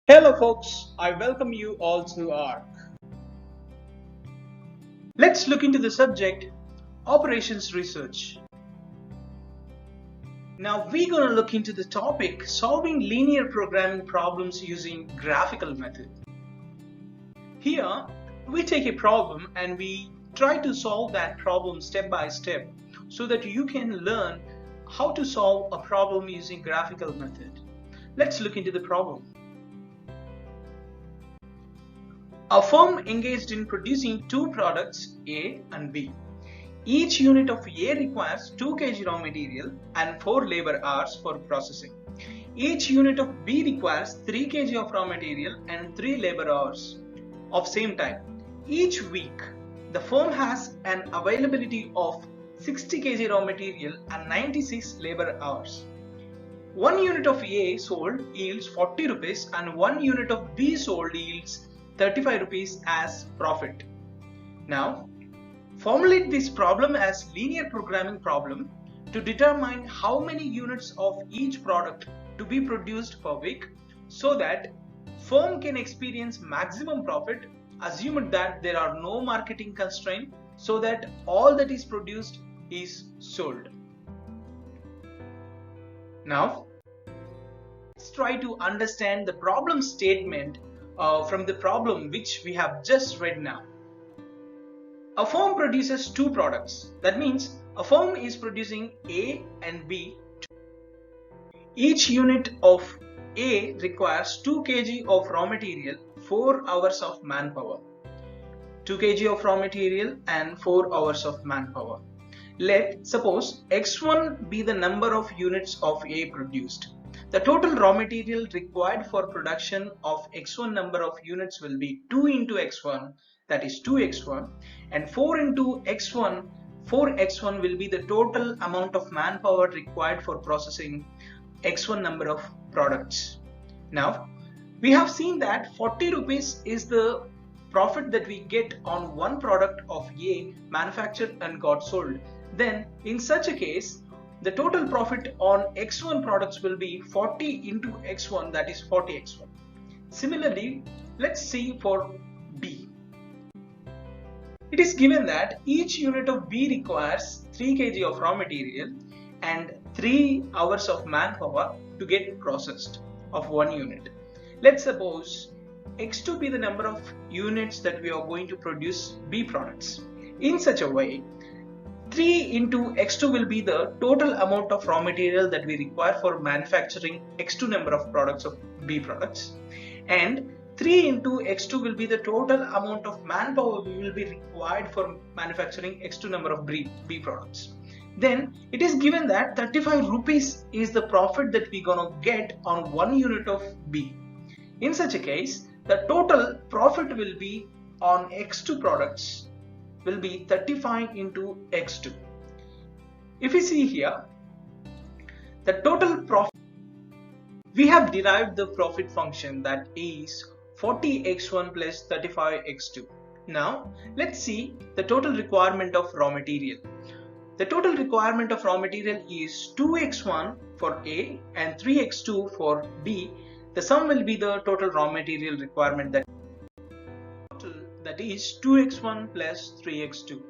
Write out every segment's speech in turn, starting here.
Hello folks, I welcome you all to ARC. Let's look into the subject Operations Research. Now we're going to look into the topic solving linear programming problems using graphical method. Here we take a problem and we try to solve that problem step by step so that you can learn how to solve a problem using graphical method. Let's look into the problem. A firm engaged in producing two products A and B. Each unit of A requires 2 kg raw material and 4 labor hours for processing. Each unit of B requires 3 kg of raw material and 3 labor hours of same type. Each week, the firm has an availability of 60 kg raw material and 96 labor hours. One unit of A sold yields 40 rupees and one unit of B sold yields 35 rupees as profit. Now, formulate this problem as linear programming problem to determine how many units of each product to be produced per week so that firm can experience maximum profit, assumed that there are no marketing constraint so that all that is produced is sold. Now, let's try to understand the problem statement from the problem which we have just read now. A firm produces two products. That means a firm is producing A and B. Each unit of A requires 2 kg of raw material, 4 hours of manpower. 2 kg of raw material and 4 hours of manpower. Let suppose X1 be the number of units of A produced. The total raw material required for production of X1 number of units will be 2 into X1, that is 2X1, and 4 into X1, 4X1 will be the total amount of manpower required for processing X1 number of products. Now, we have seen that 40 rupees is the profit that we get on one product of A manufactured and got sold. Then, in such a case, the total profit on X1 products will be 40 into X1, that is 40X1. Similarly, let's see for B. It is given that each unit of B requires 3 kg of raw material and 3 hours of manpower to get processed of one unit. Let's suppose X2 be the number of units that we are going to produce B products. In such a way, 3 into X2 will be the total amount of raw material that we require for manufacturing X2 number of products of B products, and 3 into X2 will be the total amount of manpower we will be required for manufacturing X2 number of B products. Then it is given that 35 rupees is the profit that we gonna get on one unit of B. In such a case, the total profit will be on X2 products will be 35 into X2. If we see here, the total profit, we have derived the profit function that is 40x1 plus 35x2. Now, let's see the total requirement of raw material. The total requirement of raw material is 2x1 for A and 3x2 for B. The sum will be the total raw material requirement that is 2x1 plus 3x2.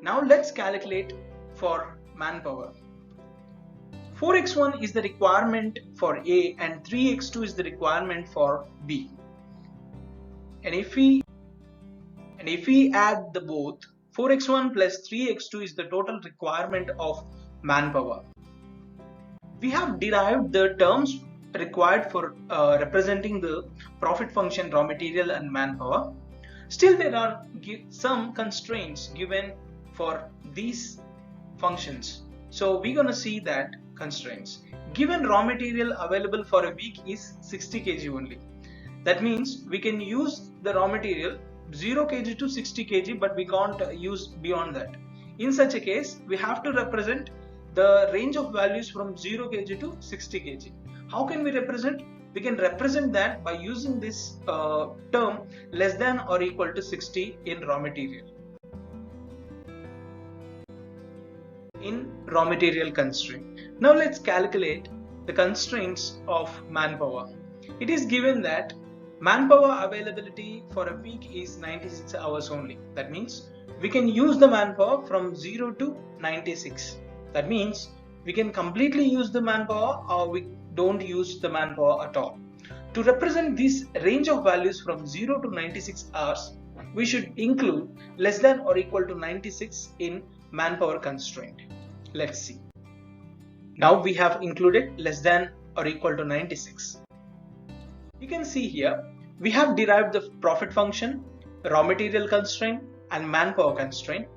Now let's calculate for manpower. 4x1 is the requirement for A and 3x2 is the requirement for B. And if we add the both, 4x1 plus 3x2 is the total requirement of manpower. We have derived the terms required for representing the profit function raw material and manpower. Still, there are some constraints given for these functions. So we're going to see that constraints. Given raw material available for a week is 60 kg only. That means we can use the raw material 0 kg to 60 kg, but we can't use beyond that. In such a case, we have to represent the range of values from 0 kg to 60 kg. How can we represent? We can represent that by using this term less than or equal to 60 in raw material. In raw material constraint. Now let's calculate the constraints of manpower. It is given that Manpower availability for a week is 96 hours only. That means we can use the manpower from 0 to 96. That means we can completely use the manpower or we don't use the manpower at all. To represent this range of values from 0 to 96 hours, we should include less than or equal to 96 in manpower constraint. Let's see. Now we have included less than or equal to 96. You can see here we have derived the profit function, raw material constraint and manpower constraint.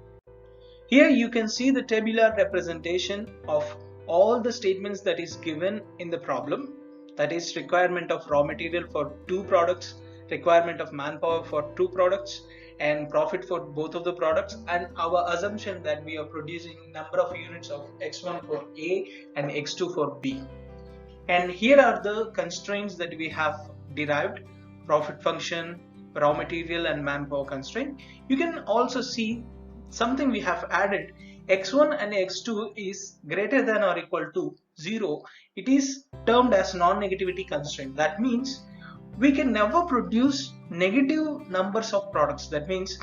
Here you can see the tabular representation of all the statements that is given in the problem, that is requirement of raw material for 2 products, requirement of manpower for 2 products and profit for both of the products, and our assumption that we are producing number of units of X1 for A and X2 for B. And here are the constraints that we have derived: profit function, raw material and manpower constraint. You can also see something we have added: X1 and X2 is greater than or equal to 0. It is termed as non-negativity constraint. That means we can never produce negative numbers of products. That means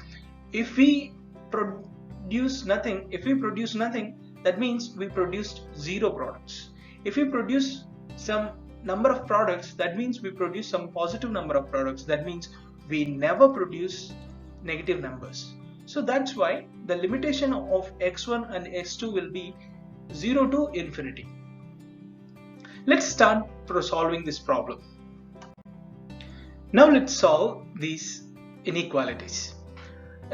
if we produce nothing, that means we produced 0 products. If we produce some number of products, that means we produce some positive number of products. That means we never produce negative numbers. So that's why the limitation of X1 and X2 will be 0 to infinity. Let's start solving this problem. Now let's solve these inequalities.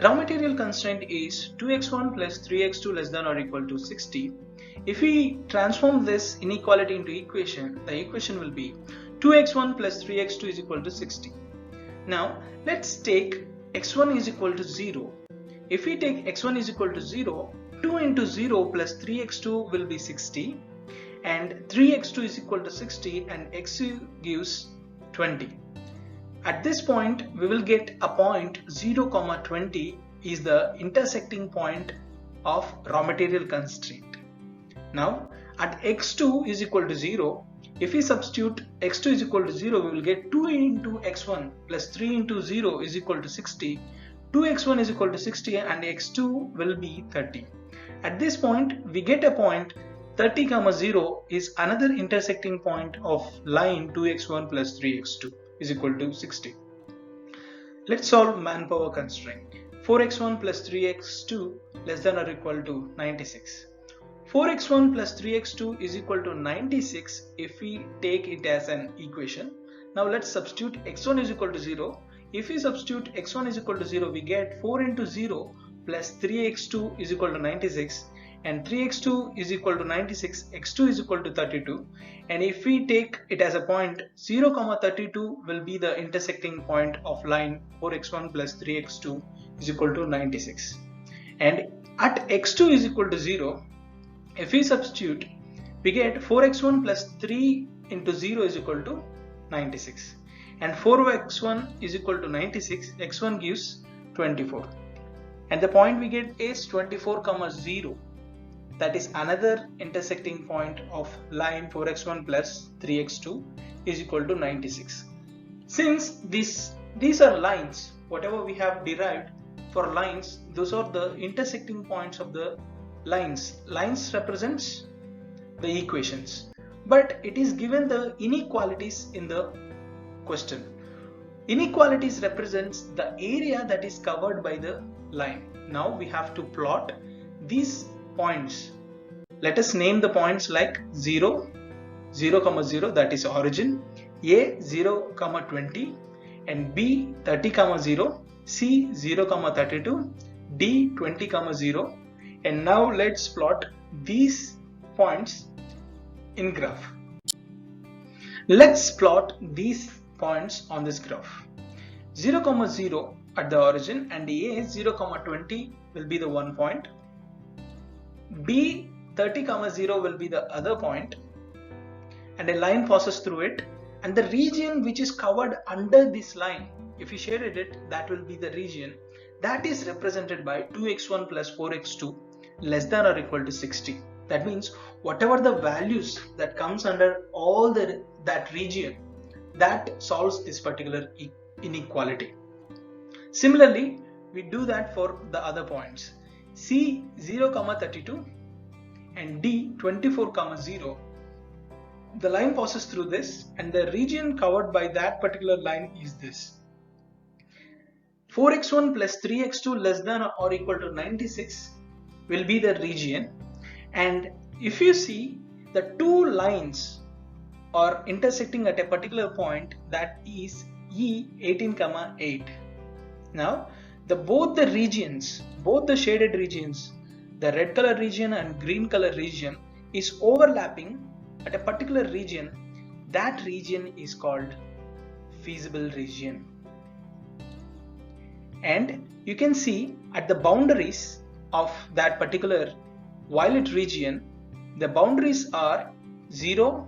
Raw material constraint is 2x1 plus 3x2 less than or equal to 60. If we transform this inequality into equation, the equation will be 2x1 plus 3x2 is equal to 60. Now let's take x1 is equal to 0. If we take x1 is equal to 0, 2 into 0 plus 3x2 will be 60, and 3x2 is equal to 60 and x2 gives 20. At this point we will get a point 0, 20 is the intersecting point of raw material constraint. Now at x2 is equal to 0, if we substitute x2 is equal to 0, we will get 2 into x1 plus 3 into 0 is equal to 60. 2x1 is equal to 60 and x2 will be 30. At this point we get a point 30, 0 is another intersecting point of line 2x1 plus 3x2 is equal to 60. Let's solve manpower constraint. 4x1 plus 3x2 less than or equal to 96. 4x1 plus 3x2 is equal to 96 if we take it as an equation. Now let's substitute x1 is equal to 0. If we substitute x1 is equal to 0, we get 4 into 0 plus 3x2 is equal to 96, and 3x2 is equal to 96, x2 is equal to 32, and if we take it as a point 0, 32 will be the intersecting point of line 4x1 plus 3x2 is equal to 96. And at x2 is equal to 0, if we substitute, we get 4x1 plus 3 into 0 is equal to 96, and 4x1 is equal to 96, x1 gives 24, and the point we get is 24, 0. That is another intersecting point of line 4x1 plus 3x2 is equal to 96. Since these are lines, whatever we have derived for lines, those are the intersecting points of the lines. Lines represents the equations, but it is given the inequalities in the question. Inequalities represents the area that is covered by the line. Now we have to plot these points. Let us name the points like 0, 0, 0, that is origin, A 0, 20, and B 30, 0, C 0, 32, D 20, 0, and now let's plot these points in graph. Let's plot these points on this graph. 0, 0 at the origin and A 0, 20 will be the one point. B 30, 0 will be the other point, and a line passes through it, and the region which is covered under this line, if we shaded it, that will be the region that is represented by 2x1 plus 4x2 less than or equal to 60. That means whatever the values that comes under all that region, that solves this particular inequality. Similarly, we do that for the other points. C 0, 32 and D 24, 0. The line passes through this and the region covered by that particular line is this. 4x1 plus 3x2 less than or equal to 96 will be the region, and if you see the two lines are intersecting at a particular point, that is E 18, 8. Now both the regions, both the shaded regions, the red color region and green color region is overlapping at a particular region. That region is called feasible region. And you can see at the boundaries of that particular violet region, the boundaries are 0,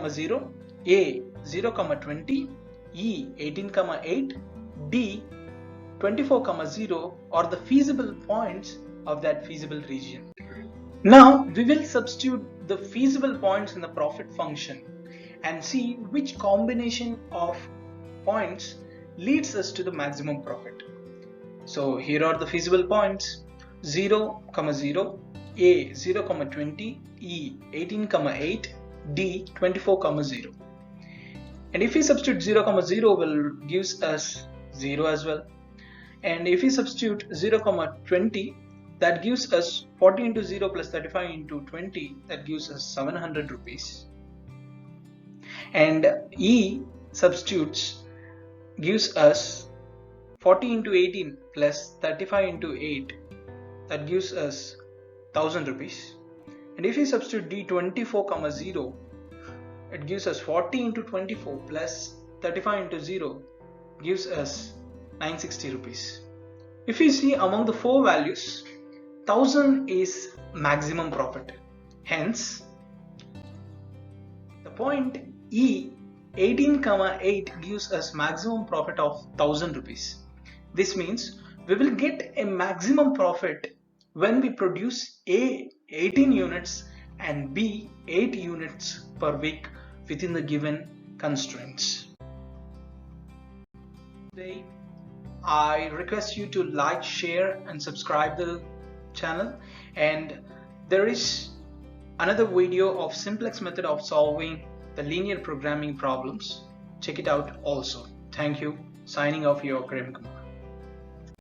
0, A 0, 20, E 18, 8, D 24, 0 are the feasible points of that feasible region. Now we will substitute the feasible points in the profit function and see which combination of points leads us to the maximum profit. So here are the feasible points: 0, 0, A 0, 20, E 18, 8, D 24, 0. And if we substitute 0, 0 will gives us 0 as well. And if we substitute 0, 20, that gives us 40 into 0 plus 35 into 20, that gives us 700 rupees. And E substitutes gives us 40 into 18 plus 35 into 8, that gives us 1000 rupees. And if we substitute D 24, 0, it gives us 40 into 24 plus 35 into 0, gives us 960 rupees. If we see among the four values, 1000 is maximum profit. Hence, the point E 18, 8 gives us maximum profit of 1000 rupees. This means we will get a maximum profit when we produce A 18 units and B 8 units per week within the given constraints. Today, I request you to like, share and subscribe the channel, and there is another video of simplex method of solving the linear programming problems. Check it out also. Thank you. Signing off, your Graphical Method.